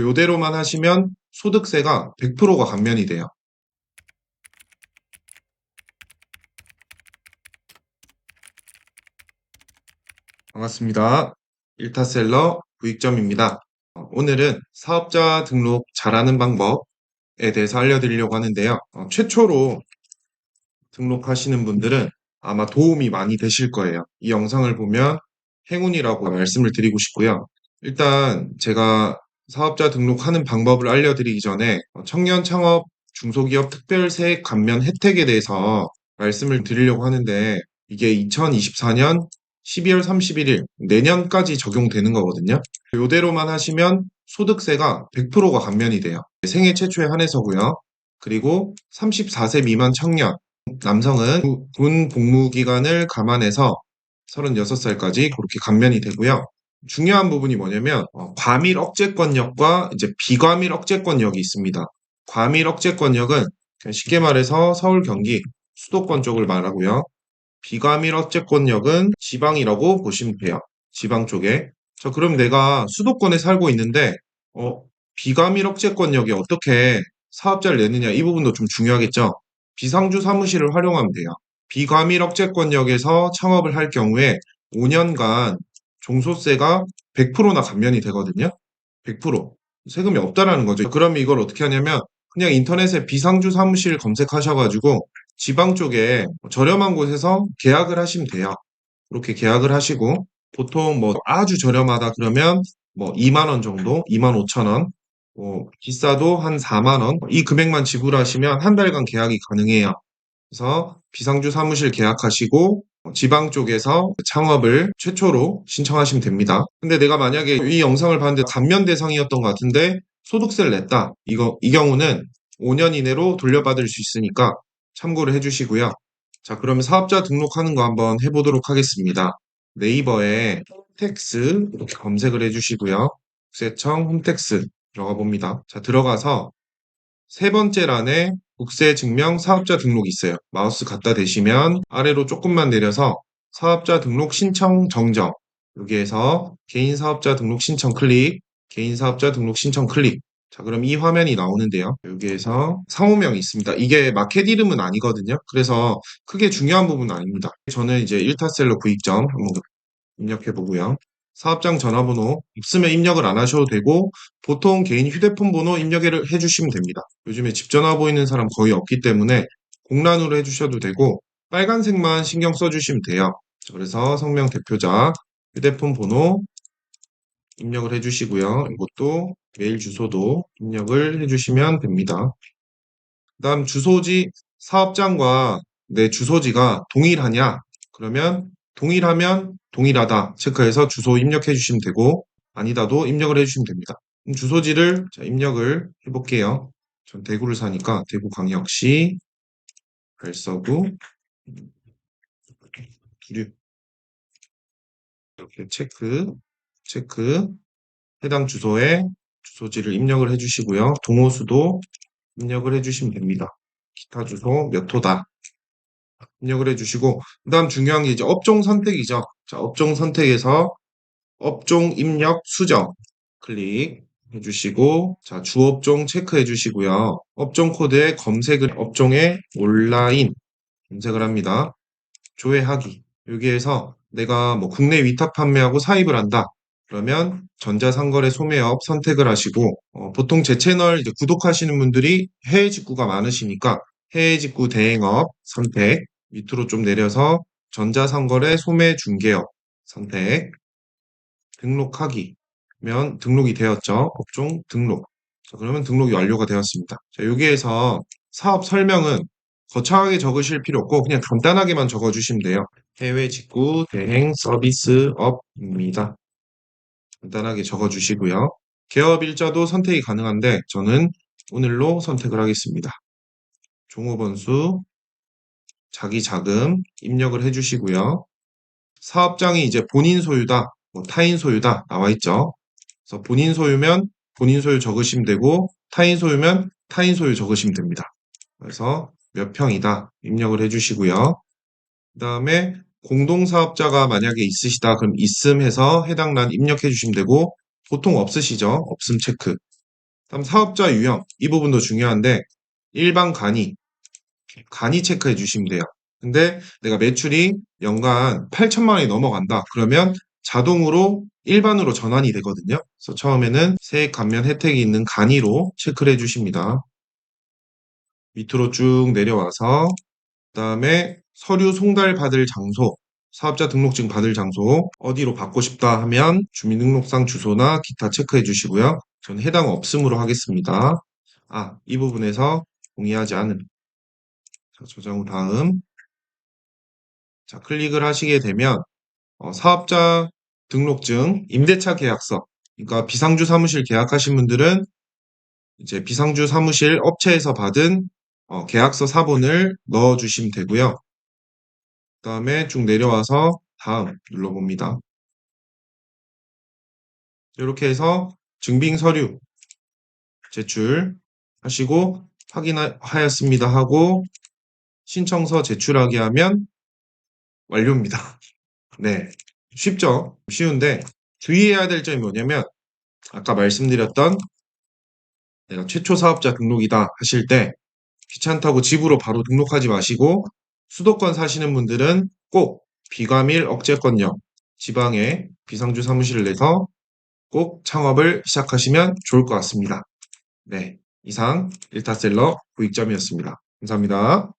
요대로만 하시면 소득세가 100%가 감면이 돼요. 반갑습니다. 일타셀러 구익점입니다. 오늘은 사업자 등록 잘하는 방법에 대해서 알려드리려고 하는데요. 최초로 등록하시는 분들은 아마 도움이 많이 되실 거예요. 이 영상을 보면 행운이라고 말씀을 드리고 싶고요. 일단 제가 사업자 등록하는 방법을 알려드리기 전에 청년 창업 중소기업 특별세액 감면 혜택에 대해서 말씀을 드리려고 하는데 이게 2024년 12월 31일 내년까지 적용되는 거거든요. 이대로만 하시면 소득세가 100%가 감면이 돼요. 생애 최초에 한해서고요. 그리고 34세 미만 청년, 남성은 군 복무 기간을 감안해서 36살까지 그렇게 감면이 되고요. 중요한 부분이 뭐냐면 과밀 억제권역과 이제 비과밀 억제권역이 있습니다. 과밀 억제권역은 그냥 쉽게 말해서 서울, 경기, 수도권 쪽을 말하고요. 비과밀 억제권역은 지방이라고 보시면 돼요. 지방 쪽에. 자, 그럼 내가 수도권에 살고 있는데 비과밀 억제권역에 어떻게 사업자를 내느냐 이 부분도 좀 중요하겠죠. 비상주 사무실을 활용하면 돼요. 비과밀 억제권역에서 창업을 할 경우에 5년간 종소세가 100%나 감면이 되거든요. 100%. 세금이 없다라는 거죠. 그럼 이걸 어떻게 하냐면 그냥 인터넷에 비상주 사무실 검색하셔가지고 지방 쪽에 저렴한 곳에서 계약을 하시면 돼요. 그렇게 계약을 하시고 보통 뭐 아주 저렴하다 그러면 뭐 2만 원 정도, 2만 5천 원, 비싸도 한 4만 원. 이 금액만 지불하시면 한 달간 계약이 가능해요. 그래서 비상주 사무실 계약하시고 지방 쪽에서 창업을 최초로 신청하시면 됩니다. 근데 내가 만약에 이 영상을 봤는데 감면 대상이었던 것 같은데 소득세를 냈다. 이 경우는 5년 이내로 돌려받을 수 있으니까 참고를 해주시고요. 자, 그러면 사업자 등록하는 거 한번 해보도록 하겠습니다. 네이버에 홈택스 이렇게 검색을 해주시고요. 국세청 홈택스 들어가 봅니다. 자, 들어가서 세 번째 란에 국세 증명 사업자 등록이 있어요. 마우스 갖다 대시면 아래로 조금만 내려서 사업자 등록 신청 정정. 여기에서 개인 사업자 등록 신청 클릭, 개인 사업자 등록 신청 클릭. 자, 그럼 이 화면이 나오는데요. 여기에서 상호명이 있습니다. 이게 마켓 이름은 아니거든요. 그래서 크게 중요한 부분은 아닙니다. 저는 이제 일타셀러 구익점 한번 입력해 보고요. 사업장 전화번호 없으면 입력을 안 하셔도 되고 보통 개인 휴대폰 번호 입력을 해주시면 됩니다. 요즘에 집 전화 보이는 사람 거의 없기 때문에 공란으로 해주셔도 되고 빨간색만 신경 써주시면 돼요. 그래서 성명 대표자 휴대폰 번호 입력을 해주시고요. 이것도 메일 주소도 입력을 해주시면 됩니다. 그 다음 주소지 사업장과 내 주소지가 동일하냐? 그러면 동일하면 동일하다 체크해서 주소 입력해 주시면 되고 아니다도 입력을 해주시면 됩니다. 그럼 주소지를 입력을 해볼게요. 전 대구를 사니까 대구광역시 별서구 두류 이렇게 체크 해당 주소에 주소지를 입력을 해주시고요. 동호수도 입력을 해주시면 됩니다. 기타 주소 몇 호다 입력을 해주시고 그 다음 중요한 게 이제 업종 선택이죠. 자, 업종 선택에서 업종 입력 수정 클릭 해주시고 자, 주업종 체크해 주시고요. 업종 코드에 검색을 업종에 온라인 검색을 합니다. 조회하기 여기에서 내가 뭐 국내 위탁 판매하고 사입을 한다. 그러면 전자상거래 소매업 선택을 하시고 보통 제 채널 이제 구독하시는 분들이 해외 직구가 많으시니까 해외 직구 대행업 선택 밑으로 좀 내려서 전자상거래 소매 중개업 선택 등록하기 면 등록이 되었죠. 업종 등록. 자, 그러면 등록이 완료가 되었습니다. 자, 여기에서 사업 설명은 거창하게 적으실 필요 없고 그냥 간단하게만 적어주시면 돼요. 해외 직구 대행 서비스업입니다. 간단하게 적어주시고요. 개업 일자도 선택이 가능한데 저는 오늘로 선택을 하겠습니다. 종업원수, 자기 자금 입력을 해주시고요. 사업장이 이제 본인 소유다, 뭐 타인 소유다 나와 있죠. 그래서 본인 소유면 본인 소유 적으시면 되고 타인 소유면 타인 소유 적으시면 됩니다. 그래서 몇 평이다 입력을 해주시고요. 그 다음에 공동사업자가 만약에 있으시다 그럼 있음 해서 해당 란 입력해 주시면 되고 보통 없으시죠? 없음 체크. 다음 사업자 유형, 이 부분도 중요한데 일반 간이 체크해 주시면 돼요. 근데 내가 매출이 연간 8천만 원이 넘어간다. 그러면 자동으로 일반으로 전환이 되거든요. 그래서 처음에는 세액 감면 혜택이 있는 간이로 체크를 해주십니다. 밑으로 쭉 내려와서 그다음에 서류 송달 받을 장소, 사업자 등록증 받을 장소 어디로 받고 싶다 하면 주민등록상 주소나 기타 체크해 주시고요. 저는 해당 없음으로 하겠습니다. 이 부분에서 동의하지 않음. 자, 저장 후 다음. 자, 클릭을 하시게 되면 사업자 등록증, 임대차 계약서, 그러니까 비상주 사무실 계약하신 분들은 이제 비상주 사무실 업체에서 받은 계약서 사본을 넣어주시면 되고요. 그 다음에 쭉 내려와서 다음 눌러봅니다. 이렇게 해서 증빙 서류 제출하시고 확인하였습니다 하고 신청서 제출하게 하면 완료입니다. 네, 쉽죠? 쉬운데 주의해야 될 점이 뭐냐면 아까 말씀드렸던 내가 최초 사업자 등록이다 하실 때 귀찮다고 집으로 바로 등록하지 마시고 수도권 사시는 분들은 꼭 비과밀 억제권역 지방의 비상주 사무실을 내서 꼭 창업을 시작하시면 좋을 것 같습니다. 네, 이상 일타셀러 구익점이었습니다. 감사합니다.